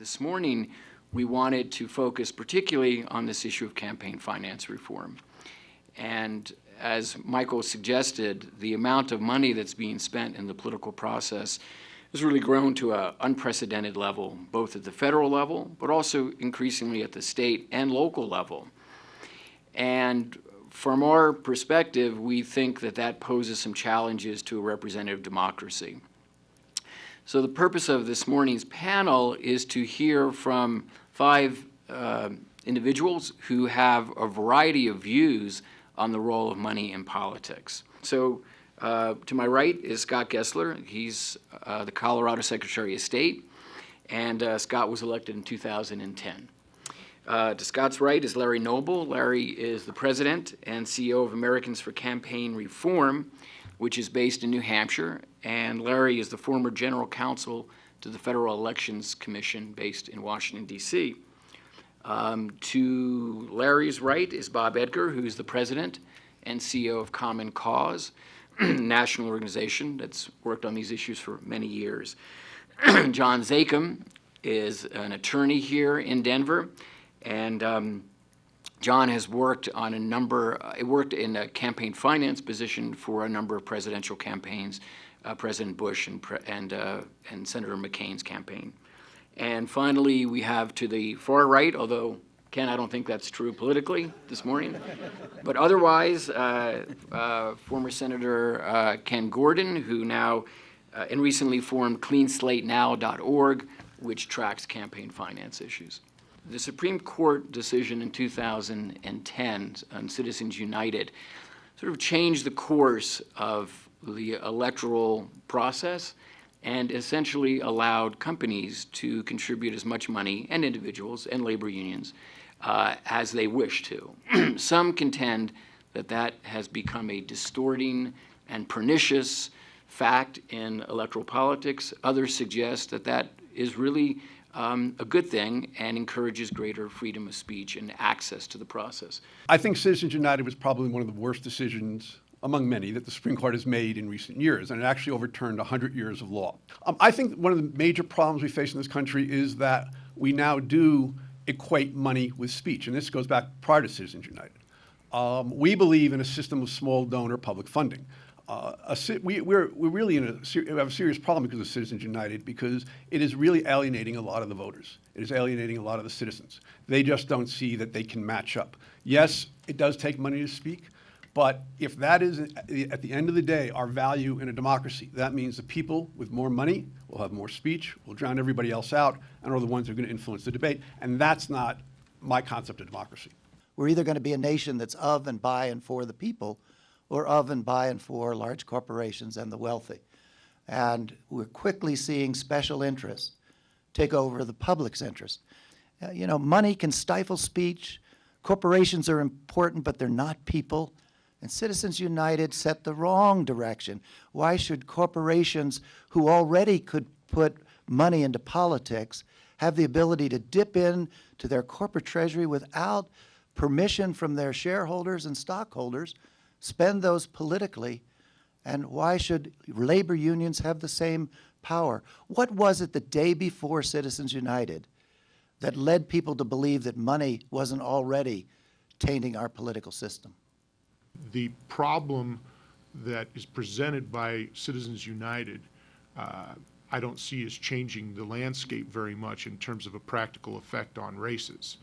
This morning, we wanted to focus particularly on this issue of campaign finance reform. And as Michael suggested, the amount of money that's being spent in the political process has really grown to an unprecedented level, both at the federal level, but also increasingly at the state and local level. And from our perspective, we think that that poses some challenges to a representative democracy. So the purpose of this morning's panel is to hear from five individuals who have a variety of views on the role of money in politics. So to my right is Scott Gessler. He's the Colorado Secretary of State, and Scott was elected in 2010. To Scott's right is Larry Noble. Larry is the president and CEO of Americans for Campaign Reform, which is based in New Hampshire, and Larry is the former general counsel to the Federal Elections Commission based in Washington, D.C. To Larry's right is Bob Edgar, who's the president and CEO of Common Cause, a national organization that's worked on these issues for many years. John Zakim is an attorney here in Denver, and John has worked on worked in a campaign finance position for a number of presidential campaigns, President Bush and Senator McCain's campaign. And finally, we have to the far right, although, Ken, I don't think that's true politically this morning, but otherwise, former Senator Ken Gordon, who now and recently formed CleanSlateNow.org, which tracks campaign finance issues. The Supreme Court decision in 2010 on Citizens United sort of changed the course of the electoral process and essentially allowed companies to contribute as much money, and individuals and labor unions, as they wish to. Some contend that that has become a distorting and pernicious fact in electoral politics. Others suggest that that is really a good thing and encourages greater freedom of speech and access to the process. I think Citizens United was probably one of the worst decisions among many that the Supreme Court has made in recent years, and it actually overturned 100 years of law. I think one of the major problems we face in this country is that we now do equate money with speech, and this goes back prior to Citizens United. We believe in a system of small donor public funding. We're really we have a serious problem because of Citizens United, because it is really alienating a lot of the voters. It is alienating a lot of the citizens. They just don't see that they can match up. Yes, it does take money to speak, but if that is, at the end of the day, our value in a democracy, that means the people with more money will have more speech, will drown everybody else out, and are the ones who are going to influence the debate. And that's not my concept of democracy. We're either going to be a nation that's of and by and for the people, or of and by and for large corporations and the wealthy. And we're quickly seeing special interests take over the public's interest. You know, money can stifle speech. Corporations are important, but they're not people. And Citizens United set the wrong direction. Why should corporations who already could put money into politics have the ability to dip in to their corporate treasury without permission from their shareholders and stockholders, spend those politically, and why should labor unions have the same power? What was it the day before Citizens United that led people to believe that money wasn't already tainting our political system? The problem that is presented by Citizens United, I don't see as changing the landscape very much in terms of a practical effect on races.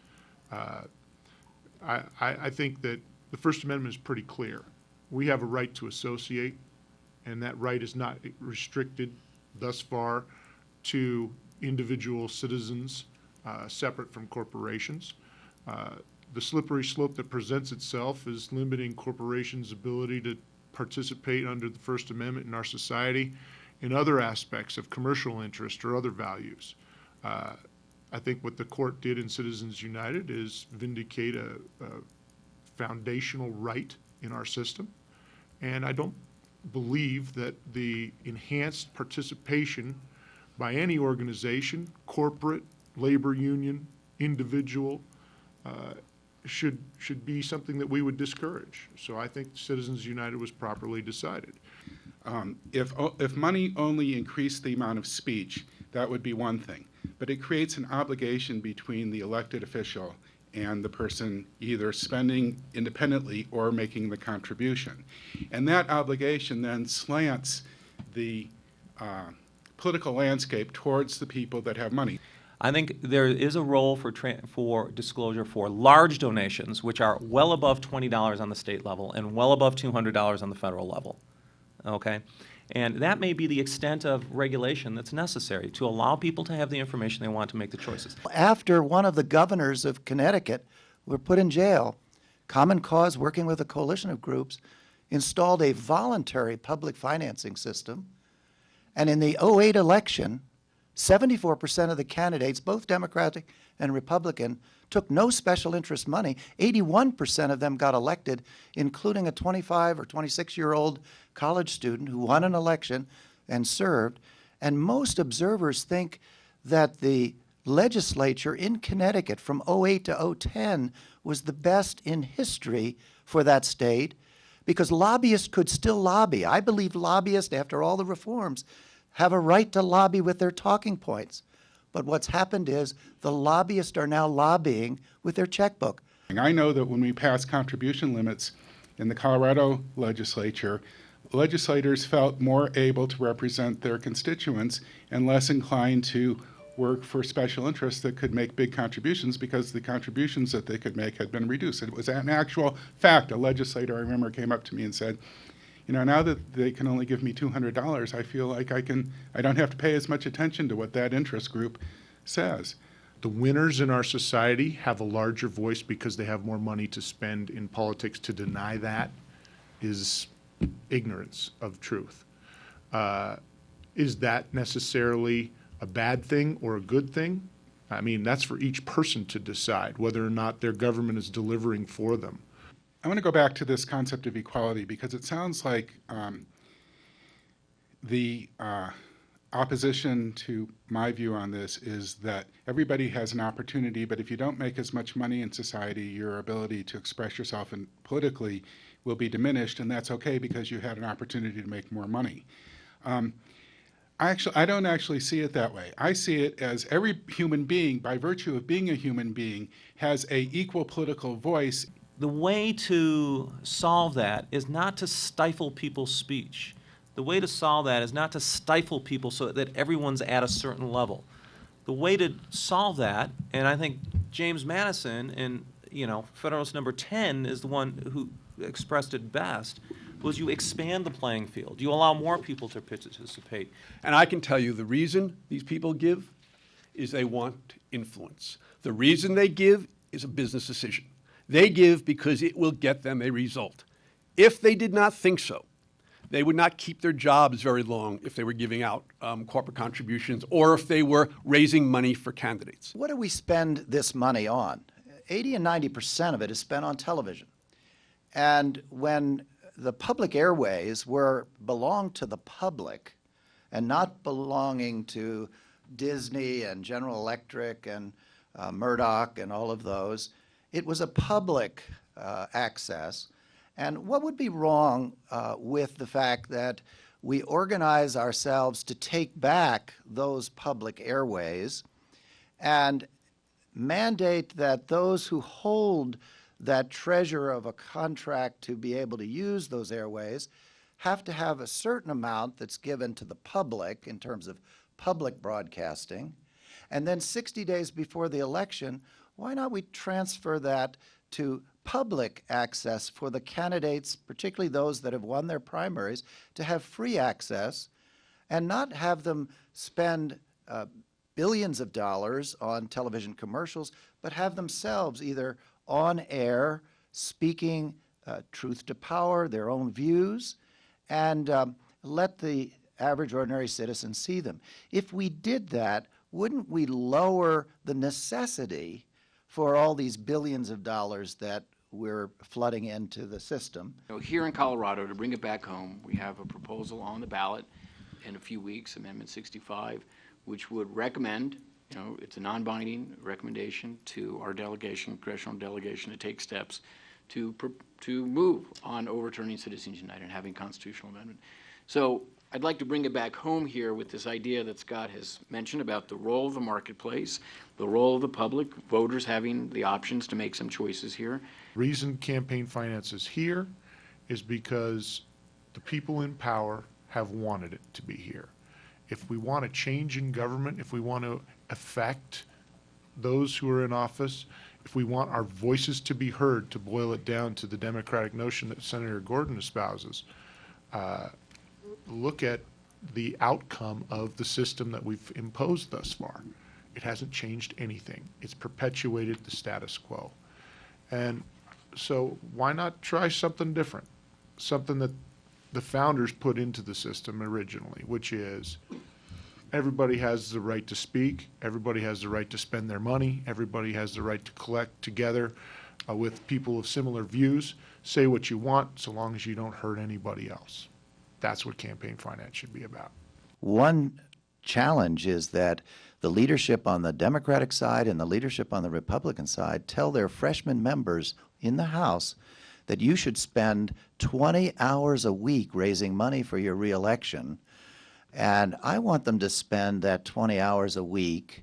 I think that the First Amendment is pretty clear. We have a right to associate, and that right is not restricted thus far to individual citizens separate from corporations. The slippery slope that presents itself is limiting corporations' ability to participate under the First Amendment in our society in other aspects of commercial interest or other values. I think what the court did in Citizens United is vindicate a foundational right in our system, and I don't believe that the enhanced participation by any organization, corporate, labor union, individual, should be something that we would discourage. So I think Citizens United was properly decided. If money only increased the amount of speech, that would be one thing. but it creates an obligation between the elected official and the person either spending independently or making the contribution. And that obligation then slants the political landscape towards the people that have money. I think there is a role for disclosure for large donations, which are well above $20 on the state level and well above $200 on the federal level. Okay? And that may be the extent of regulation that's necessary to allow people to have the information they want to make the choices. After one of the governors of Connecticut were put in jail, Common Cause, working with a coalition of groups, installed a voluntary public financing system. And in the 2008 election, 74% of the candidates, both Democratic and Republican, took no special interest money. 81% of them got elected, including a 25 or 26-year-old college student who won an election and served. And most observers think that the legislature in Connecticut from 2008 to 2010 was the best in history for that state because lobbyists could still lobby. I believe lobbyists, after all the reforms, have a right to lobby with their talking points. But what's happened is the lobbyists are now lobbying with their checkbook. I know that when we passed contribution limits in the Colorado legislature, legislators felt more able to represent their constituents and less inclined to work for special interests that could make big contributions because the contributions that they could make had been reduced. It was an actual fact. A legislator, I remember, came up to me and said, you know, now that they can only give me $200, I feel like I don't have to pay as much attention to what that interest group says. The winners in our society have a larger voice because they have more money to spend in politics. To deny that is ignorance of truth. Is that necessarily a bad thing or a good thing? I mean, that's for each person to decide whether or not their government is delivering for them. I want to go back to this concept of equality because it sounds like the opposition to my view on this is that everybody has an opportunity, but if you don't make as much money in society, your ability to express yourself politically will be diminished, and that's okay because you had an opportunity to make more money. I don't actually see it that way. I see it as every human being, by virtue of being a human being, has an equal political voice. The way to solve that is not to stifle people's speech. The way to solve that is not to stifle people so that everyone's at a certain level. The way to solve that, and I think James Madison in Federalist number 10 is the one who expressed it best, was you expand the playing field. You allow more people to participate. And I can tell you the reason these people give is they want influence. The reason they give is a business decision. They give because it will get them a result. If they did not think so, they would not keep their jobs very long if they were giving out corporate contributions or if they were raising money for candidates. What do we spend this money on? 80 and 90% of it is spent on television. And when the public airways belonged to the public and not belonging to Disney and General Electric and Murdoch and all of those, it was a public access. And what would be wrong with the fact that we organize ourselves to take back those public airways and mandate that those who hold that treasure of a contract to be able to use those airways have to have a certain amount that's given to the public in terms of public broadcasting. And then 60 days before the election, why not we transfer that to public access for the candidates, particularly those that have won their primaries, to have free access and not have them spend billions of dollars on television commercials, but have themselves either on air speaking truth to power, their own views, and let the average ordinary citizen see them. If we did that, wouldn't we lower the necessity for all these billions of dollars that we're flooding into the system? Here in Colorado, to bring it back home, we have a proposal on the ballot in a few weeks, Amendment 65, which would recommend, it's a non-binding recommendation to our delegation, congressional delegation, to take steps to move on overturning Citizens United and having constitutional amendment. So I'd like to bring it back home here with this idea that Scott has mentioned about the role of the marketplace, the role of the public, voters having the options to make some choices here. The reason campaign finance is here is because the people in power have wanted it to be here. If we want a change in government, if we want to affect those who are in office, if we want our voices to be heard, to boil it down to the democratic notion that Senator Gordon espouses, look at the outcome of the system that we've imposed thus far. It hasn't changed anything. It's perpetuated the status quo. And so why not try something different? Something that the founders put into the system originally, which is everybody has the right to speak, everybody has the right to spend their money, everybody has the right to collect together with people of similar views. Say what you want so long as you don't hurt anybody else. That's what campaign finance should be about. One challenge is that the leadership on the Democratic side and the leadership on the Republican side tell their freshman members in the House that you should spend 20 hours a week raising money for your reelection. And I want them to spend that 20 hours a week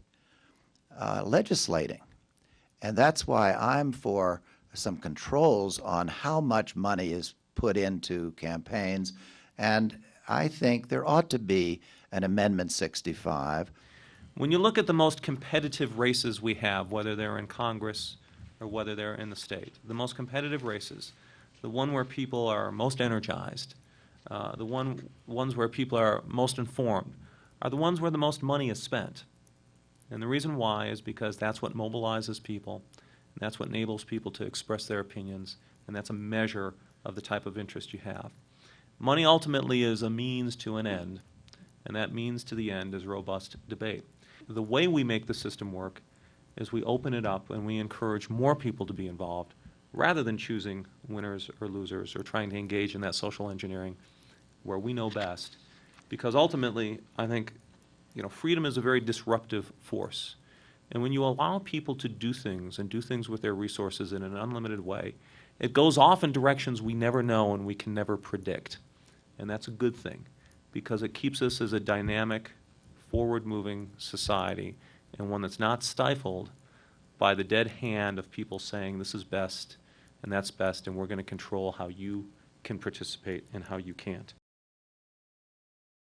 legislating. And that's why I'm for some controls on how much money is put into campaigns. And I think there ought to be an Amendment 65. When you look at the most competitive races we have, whether they're in Congress or whether they're in the state, the most competitive races, the one where people are most energized, the ones where people are most informed, are the ones where the most money is spent. And the reason why is because that's what mobilizes people, and that's what enables people to express their opinions, and that's a measure of the type of interest you have. Money ultimately is a means to an end, and that means to the end is robust debate. The way we make the system work is we open it up and we encourage more people to be involved rather than choosing winners or losers or trying to engage in that social engineering where we know best. Because ultimately, I think, freedom is a very disruptive force. And when you allow people to do things and do things with their resources in an unlimited way, it goes off in directions we never know and we can never predict. And that's a good thing because it keeps us as a dynamic, forward-moving society and one that's not stifled by the dead hand of people saying this is best and that's best and we're going to control how you can participate and how you can't.